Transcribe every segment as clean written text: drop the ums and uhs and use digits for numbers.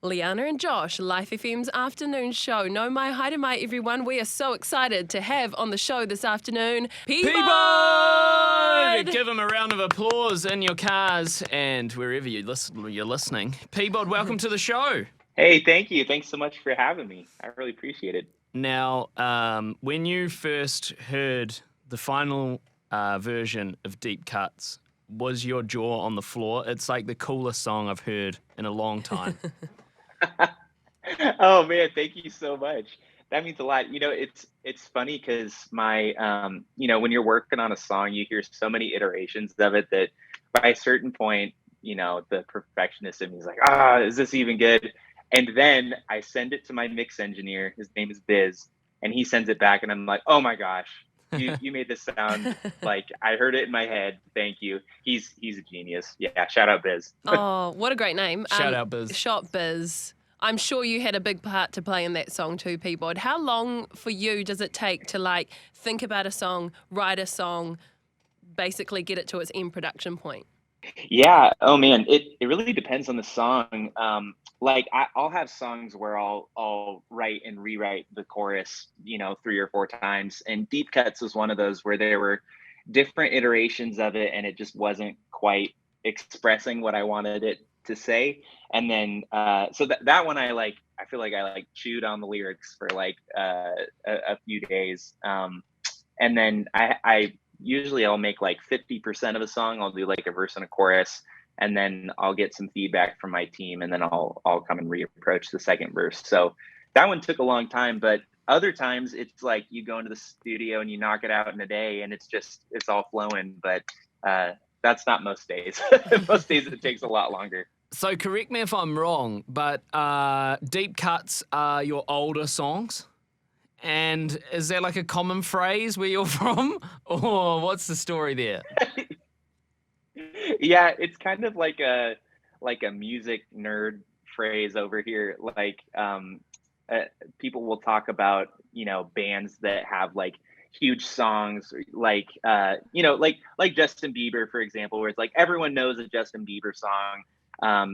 Liana and Josh, Life FM's afternoon show. No mai haere mai, everyone. We are so excited to have on the show this afternoon, Peabod! Peabod! Give him a round of applause in your cars and wherever you're listening. Peabod, welcome to the show. Hey, thank you. Thanks so much for having me. I really appreciate it. Now, when you first heard the final version of Deep Cuts, was your jaw on the floor? It's like the coolest song I've heard in a long time. Oh man, thank you so much. That means a lot. It's funny because my when you're working on a song, you hear so many iterations of it that by a certain point, the perfectionist in me is like, is this even good? And then I send it to my mix engineer. His name is Biz, and he sends it back, and I'm like, oh my gosh, you made this sound like I heard it in my head. Thank you. He's a genius. Yeah, shout out Biz. Oh, what a great name. Shout out Biz. Shot Biz. I'm sure you had a big part to play in that song too, Peabod. How long for you does it take to think about a song, write a song, basically get it to its end production point? Yeah. Oh man, it really depends on the song. I'll have songs where I'll write and rewrite the chorus, 3 or 4 times. And Deep Cuts was one of those where there were different iterations of it, and it just wasn't quite expressing what I wanted it to say. And then so that one I feel like I chewed on the lyrics for a few days. And then I usually I'll make 50% of a song. I'll do a verse and a chorus, and then I'll get some feedback from my team, and then I'll come and reapproach the second verse. So that one took a long time, but other times it's like you go into the studio and you knock it out in a day, and it's all flowing. But that's not most days. Most days it takes a lot longer. So correct me if I'm wrong, but Deep Cuts are your older songs? And is there a common phrase where you're from? Or what's the story there? Yeah, it's kind of like a music nerd phrase over here. People will talk about bands that have huge songs, like Justin Bieber, for example, where it's everyone knows a Justin Bieber song,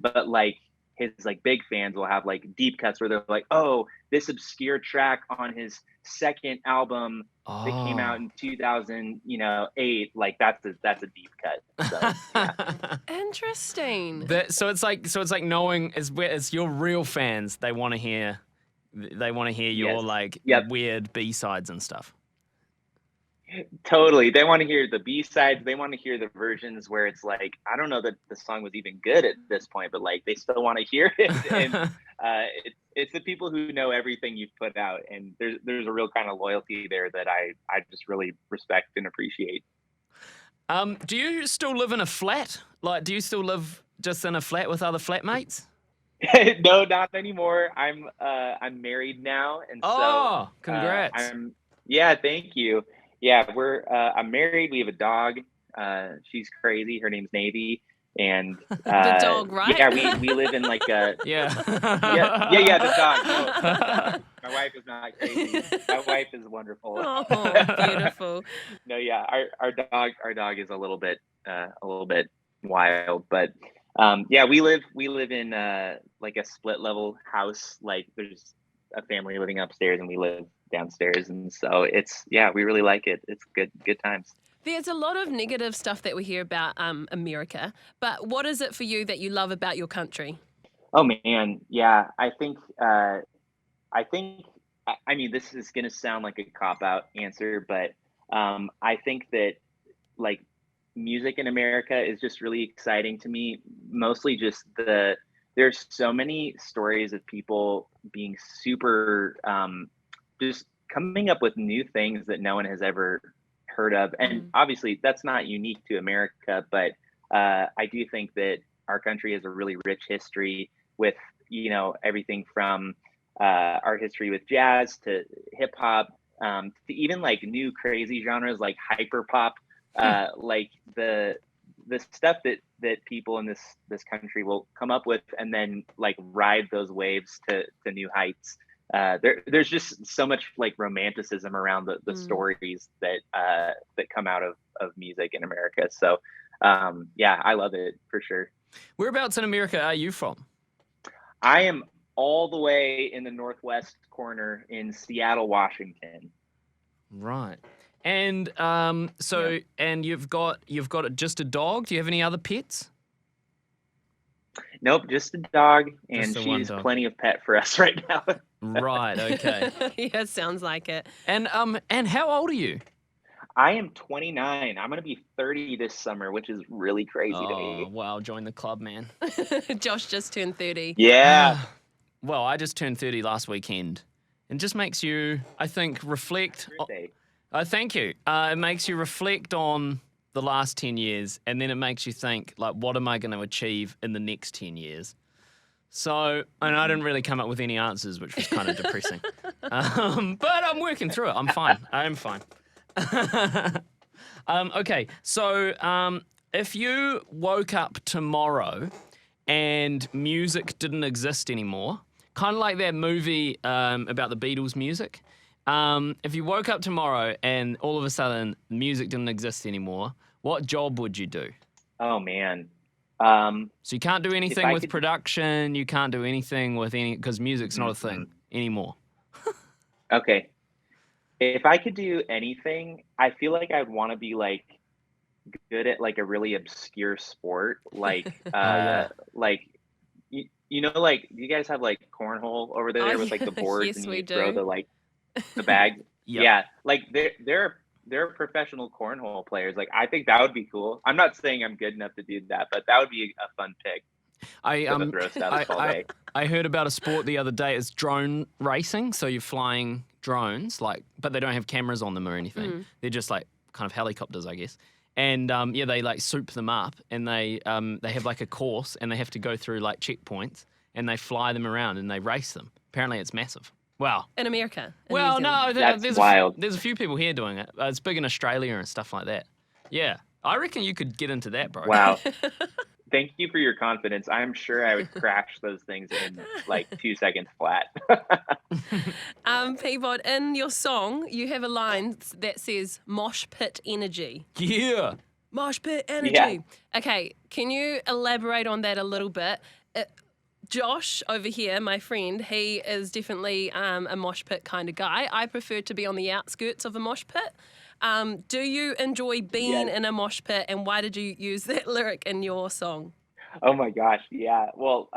but his big fans will have deep cuts where they're like, oh, this obscure track on his second album that came out in 2008, that's a deep cut. So, yeah. Interesting. So it's like knowing it's your real fans. They want to hear your Yep. weird B-sides and stuff. Totally. They want to hear the B-sides. They want to hear the versions where it's I don't know that the song was even good at this point, but they still want to hear it. And it's the people who know everything you've put out. And there's a real kind of loyalty there that I just really respect and appreciate. Do you still live in a flat? Do you still live just in a flat with other flatmates? No, not anymore. I'm married now. And so congrats. Yeah, thank you. Yeah, I'm married. We have a dog. She's crazy. Her name's Navy. And the dog, right? Yeah, we live in yeah. yeah, the dog. No, my wife is not crazy. My wife is wonderful. Oh, beautiful. No, yeah, our dog is a little bit wild, but yeah, we live in a split level house. There's a family living upstairs and we live downstairs, and so we really like it. It's good times. There's a lot of negative stuff that we hear about America, but what is it for you that you love about your country? Oh man, yeah, I think I mean, this is gonna sound like a cop-out answer, but I think that music in America is just really exciting to me. Mostly just there's so many stories of people being super just coming up with new things that no one has ever heard of. And obviously that's not unique to America, but I do think that our country has a really rich history with, everything from our history with jazz to hip hop, to even new crazy genres like hyper pop, the stuff that people in this country will come up with and then ride those waves to new heights. There's just so much romanticism around the stories that come out of music in America. So yeah, I love it for sure. Whereabouts in America are you from? I am all the way in the northwest corner in Seattle, Washington. Right. And Yeah. and you've got just a dog. Do you have any other pets? Nope, just a dog, Just and the one she's dog. plenty of pet for us right now. Right. Okay. Yeah, sounds like it. And how old are you? I am 29. I'm gonna be 30 this summer, which is really crazy to Oh, me. wow, join the club, man. Josh just turned 30. Yeah. Well, I just turned 30 last weekend. It just makes you, I think, reflect. Birthday. Thank you. It makes you reflect on the last 10 years, and then it makes you think, like, what am I going to achieve in the next 10 years? So, and I didn't really come up with any answers, which was kind of depressing. But I'm working through it. I'm fine. I am fine. Okay, so if you woke up tomorrow and music didn't exist anymore, kind of like that movie about the Beatles music, if you woke up tomorrow and all of a sudden music didn't exist anymore, what job would you do? Oh man. So you can't do anything I with could- production, you can't do anything with any, because music's not a thing anymore. Okay. If I could do anything, I feel like I'd want to be like good at like a really obscure sport, like yeah. like you know, like you guys have like cornhole over there Oh, with like the boards yes, and we you throw do. the bag. Yep. Yeah, like they're professional cornhole players. Like I think that would be cool. I'm not saying I'm good enough to do that, but that would be a fun pick I for the throw stuff all day. I heard about a sport the other day. It's drone racing. So you're flying drones, like, but they don't have cameras on them or anything. They're just like kind of helicopters, I guess. And yeah, they like soup them up, and they have like a course, and they have to go through like checkpoints, and they fly them around and they race them. Apparently, it's massive. Wow. In America. in New Well, Zealand. no, That's there's wild. there's a few people here doing it. It's big in Australia and stuff like that. Yeah, I reckon you could get into that, bro. Wow. Thank you for your confidence. I'm sure I would crash those things in like 2 seconds flat. Peabod, in your song, you have a line that says "mosh pit energy." Yeah. Mosh pit energy. Yeah. Okay, can you elaborate on that a little bit? Josh over here, my friend, he is definitely a mosh pit kind of guy. I prefer to be on the outskirts of a mosh pit. Do you enjoy being Yes. in a mosh pit, and why did you use that lyric in your song? Oh my gosh, yeah. Well,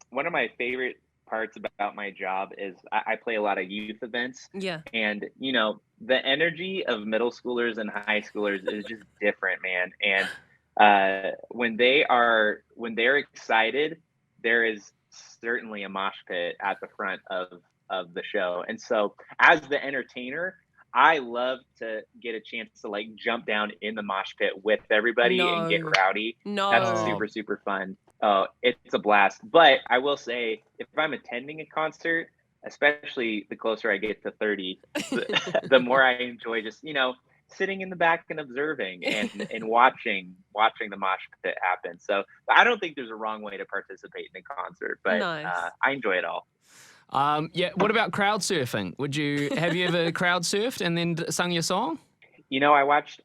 one of my favorite parts about my job is I play a lot of youth events, Yeah. and you know the energy of middle schoolers and high schoolers is just different, man. And when they're excited, there is certainly a mosh pit at the front of the show. And so, as the entertainer, I love to get a chance to like jump down in the mosh pit with everybody and get No. rowdy. That's No. super fun. Oh, it's a blast. But I will say, if I'm attending a concert, especially the closer I get to 30, the more I enjoy just, you know, sitting in the back and observing and watching the mosh pit happen. So I don't think there's a wrong way to participate in a concert, but Nice. I enjoy it all. Yeah. What about crowd surfing? Have you ever crowd surfed and then sung your song? You know, I watched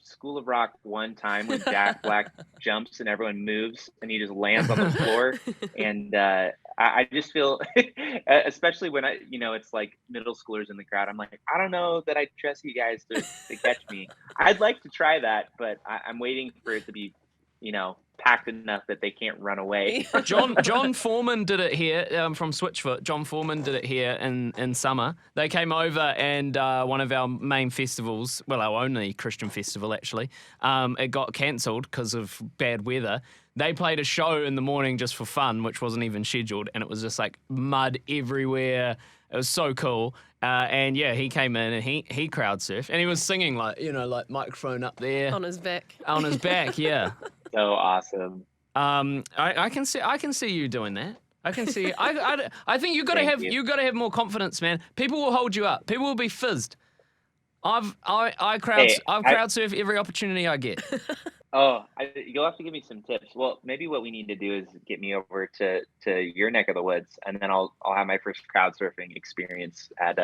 School of Rock one time when Jack Black jumps and everyone moves and he just lands on the floor. And I just feel, especially when it's like middle schoolers in the crowd. I'm like, I don't know that I trust you guys to catch me. I'd like to try that, but I'm waiting for it to be, packed enough that they can't run away. John Foreman did it here from Switchfoot. John Foreman did it here in summer. They came over and one of our main festivals, well, our only Christian festival actually, it got cancelled because of bad weather. They played a show in the morning just for fun, which wasn't even scheduled, and it was just like mud everywhere. It was so cool. And yeah, he came in and he crowd surfed, and he was singing like microphone up there On his back. on his back. Yeah. So awesome. I can see you doing that. I can see. I think you got to Thank have you. you got to have more confidence, man. People will hold you up. People will be fizzed. I crowd surf every opportunity I get. You'll have to give me some tips. Well, maybe what we need to do is get me over to your neck of the woods, and then I'll have my first crowd surfing experience at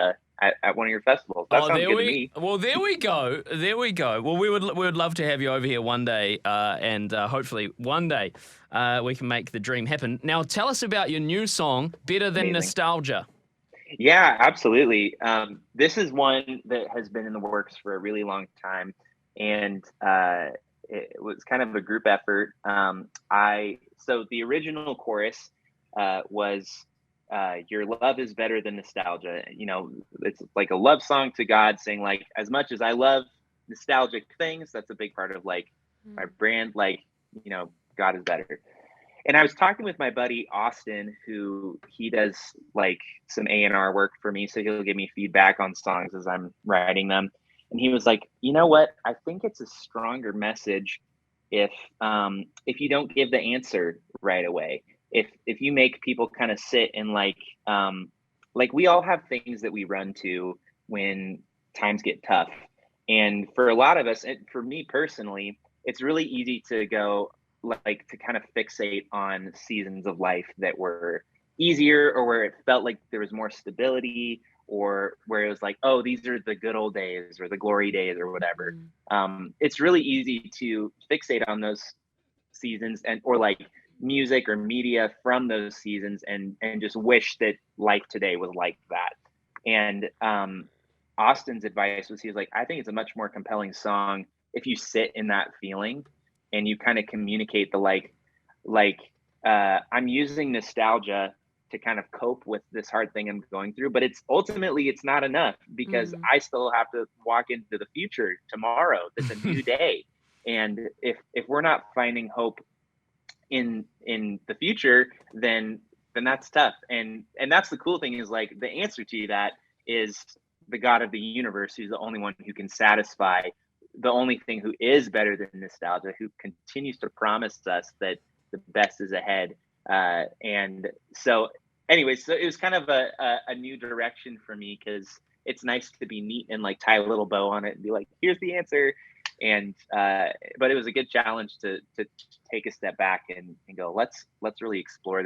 one of your festivals. That Oh, sounds good to me. there we go. There we go. Well, we would love to have you over here one day, and hopefully one day we can make the dream happen. Now, tell us about your new song, "Better Than Amazing. Nostalgia." Yeah, absolutely. This is one that has been in the works for a really long time, and it was kind of a group effort. So the original chorus was "Your love is better than nostalgia." You know, it's like a love song to God, saying like, as much as I love nostalgic things, that's a big part of like my brand. Like, you know, God is better. And I was talking with my buddy Austin, who he does like some A&R work for me, so he'll give me feedback on songs as I'm writing them. And he was like, "You know what? I think it's a stronger message if you don't give the answer right away. If you make people kind of sit and like we all have things that we run to when times get tough. And for a lot of us, and for me personally, it's really easy to go like to kind of fixate on seasons of life that were easier, or where it felt like there was more stability, or where it was like, oh, these are the good old days or the glory days or whatever. It's really easy to fixate on those seasons, and or like music or media from those seasons, and just wish that life today was like that. And Austin's advice was, he was like, I think it's a much more compelling song if you sit in that feeling and you kind of communicate the I'm using nostalgia to kind of cope with this hard thing I'm going through, but it's ultimately it's not enough, because I still have to walk into the future tomorrow. It's a new day. And if we're not finding hope in the future, then that's tough. And that's the cool thing, is like the answer to that is the God of the universe, who's the only one who can satisfy, the only thing who is better than nostalgia, who continues to promise us that the best is ahead. And so anyway, so it was kind of a new direction for me, because it's nice to be neat and like tie a little bow on it and be like, here's the answer. And but it was a good challenge to take a step back and go, let's really explore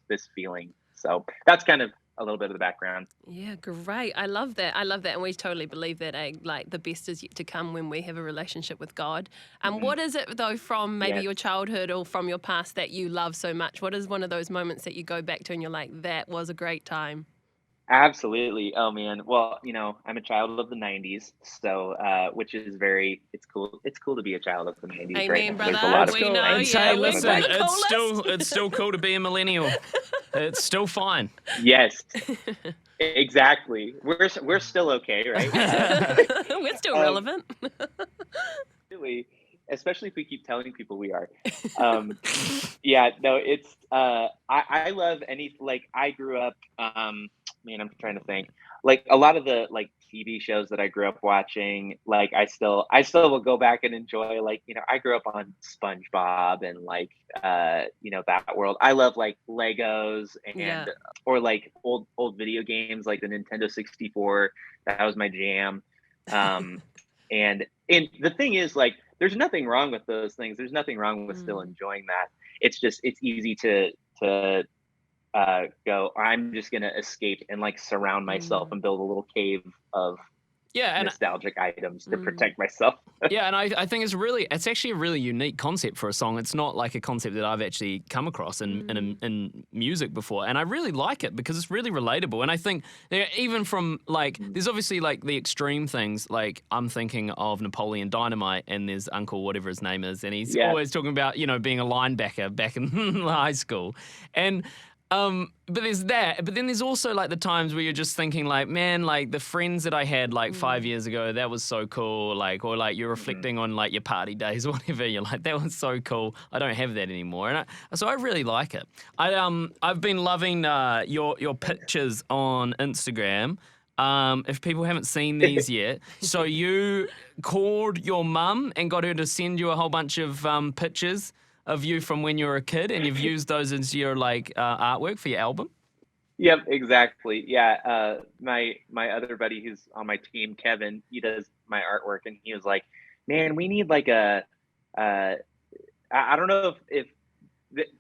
this feeling. So that's kind of a little bit of the background. Yeah, great. I love that. I love that. And we totally believe that, like the best is yet to come when we have a relationship with God. What is it, though, from maybe your childhood or from your past that you love so much? What is one of those moments that you go back to and you're like, that was a great time? Absolutely. Oh man. Well, you know, I'm a child of the 90s, so which is it's cool. It's cool to be a child of the 90s, Amen, right? brother. There's a lot of We know, And yeah, hey, we're listen, green it's still cool to be a millennial. It's still fine. Yes. Exactly. We're still okay, right? We're still relevant. Really, especially if we keep telling people we are. Yeah, no, it's I love any, like I grew up man, I'm trying to think. Like a lot of the like TV shows that I grew up watching, like I still will go back and enjoy, like, you know, I grew up on SpongeBob and like you know, that world. I love like Legos and or like old video games like the Nintendo 64. That was my jam. And the thing is, like, there's nothing wrong with those things. There's nothing wrong with still enjoying that. It's just it's easy to go, I'm just gonna escape and like surround myself and build a little cave of nostalgic items to protect myself. Yeah, and I think it's actually a really unique concept for a song. It's not like a concept that I've actually come across in music before, and I really like it because it's really relatable. And I think even from like, there's obviously like the extreme things. Like I'm thinking of Napoleon Dynamite, and there's Uncle whatever his name is, and he's always talking about, you know, being a linebacker back in high school, and. But there's that. But then there's also like the times where you're just thinking like, man, like the friends that I had like 5 years ago, that was so cool. Like, or like you're reflecting on like your party days or whatever. You're like, that was so cool. I don't have that anymore. And so I really like it. I've been loving your pictures on Instagram. If people haven't seen these yet, so you called your mum and got her to send you a whole bunch of pictures of you from when you were a kid, and you've used those as your like artwork for your album? Yep, exactly. Yeah, my other buddy who's on my team, Kevin, he does my artwork, and he was like, "Man, we need like a I don't know if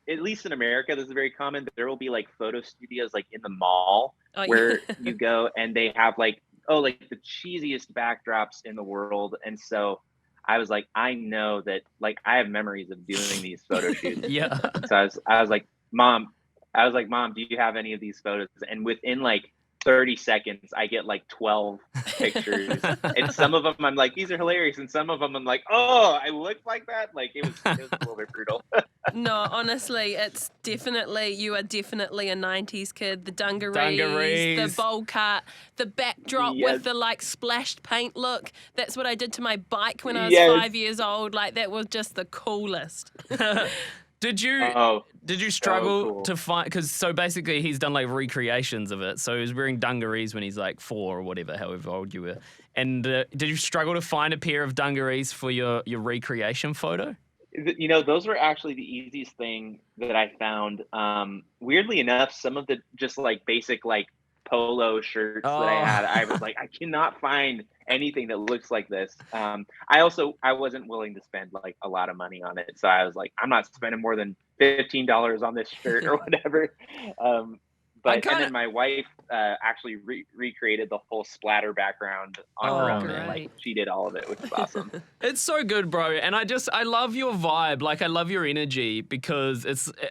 at least in America, this is very common. There will be like photo studios like in the mall Oh, yeah. where you go and they have like, oh, like the cheesiest backdrops in the world. And so I was like, I know that like I have memories of doing these photo shoots. Yeah. So I was like, Mom, do you have any of these photos? And within like 30 seconds, I get like 12 pictures. And some of them I'm like, these are hilarious. And some of them I'm like, oh, I look like that. Like it was a little bit brutal. No, honestly, you are definitely a 90s kid. The dungarees, Dungarees. the bowl cut, the backdrop Yes. with the like splashed paint look. That's what I did to my bike when I was Yes. 5 years old. Like, that was just the coolest. Did you Oh, struggle cool. to find, because so basically he's done like recreations of it. So he was wearing dungarees when he's like 4 or whatever, however old you were. And did you struggle to find a pair of dungarees for your recreation photo? You know, those were actually the easiest thing that I found. Weirdly enough, some of the just like basic like polo shirts that I had, I was like, I cannot find anything that looks like this. I wasn't willing to spend like a lot of money on it, so I was like, I'm not spending more than $15 on this shirt or whatever. And then my wife actually recreated the whole splatter background on her own. And, like, she did all of it, which is awesome. It's so good, bro. And I love your vibe. Like, I love your energy because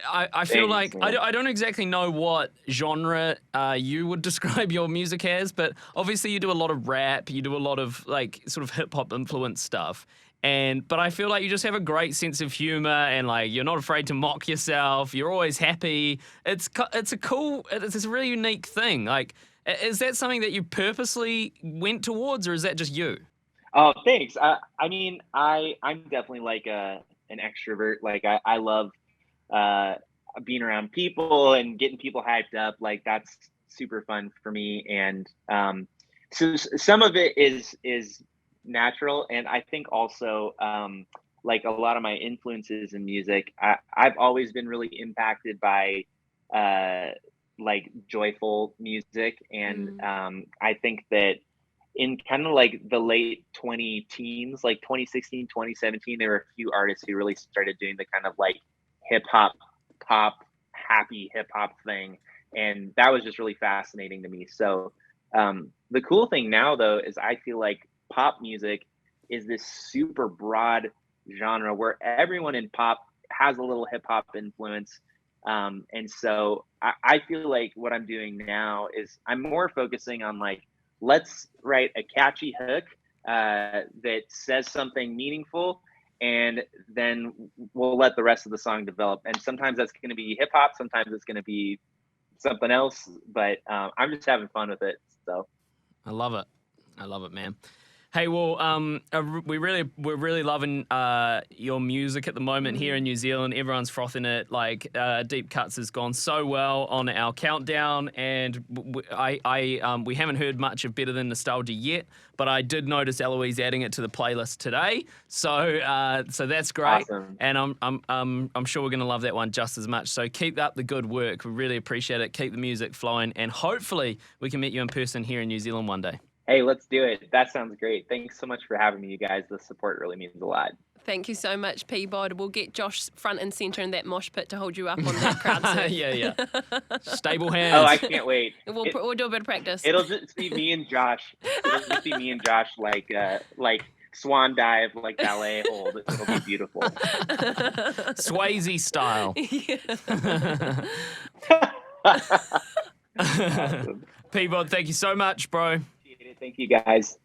I feel Thanks, like, man. I don't exactly know what genre you would describe your music as, but obviously you do a lot of rap, you do a lot of like sort of hip hop influenced stuff. But I feel like you just have a great sense of humor and like you're not afraid to mock yourself. You're always happy. It's a really unique thing. Like, is that something that you purposely went towards, or is that just you? Oh, thanks. I mean, I'm definitely like an extrovert. Like I love being around people and getting people hyped up. Like that's super fun for me. And so some of it is natural, and I think also like a lot of my influences in music, I've always been really impacted by like joyful music, and I think that in kind of like the late 20 teens, like 2016, 2017, there were a few artists who really started doing the kind of like hip hop, pop, happy hip hop thing. And that was just really fascinating to me. So the cool thing now, though, is I feel like pop music is this super broad genre where everyone in pop has a little hip hop influence. And so I feel like what I'm doing now is I'm more focusing on like, let's write a catchy hook that says something meaningful, and then we'll let the rest of the song develop. And sometimes that's going to be hip hop, sometimes it's going to be something else, but I'm just having fun with it. So I love it, man. Hey, well, we're really loving your music at the moment here in New Zealand. Everyone's frothing it. Like Deep Cuts has gone so well on our countdown, and we haven't heard much of Better Than Nostalgia yet, but I did notice Eloise adding it to the playlist today. So that's great, awesome. and I'm sure we're gonna love that one just as much. So keep up the good work. We really appreciate it. Keep the music flowing, and hopefully we can meet you in person here in New Zealand one day. Hey, let's do it. That sounds great. Thanks so much for having me, you guys. The support really means a lot. Thank you so much, Peabod. We'll get Josh front and centre in that mosh pit to hold you up on that crowd surf. Yeah. Stable hands. Oh, I can't wait. We'll do a bit of practice. It'll just be me and Josh. Like swan dive, like ballet hold. It'll be beautiful. Swayze style. Awesome. Peabod, thank you so much, bro. Thank you, guys.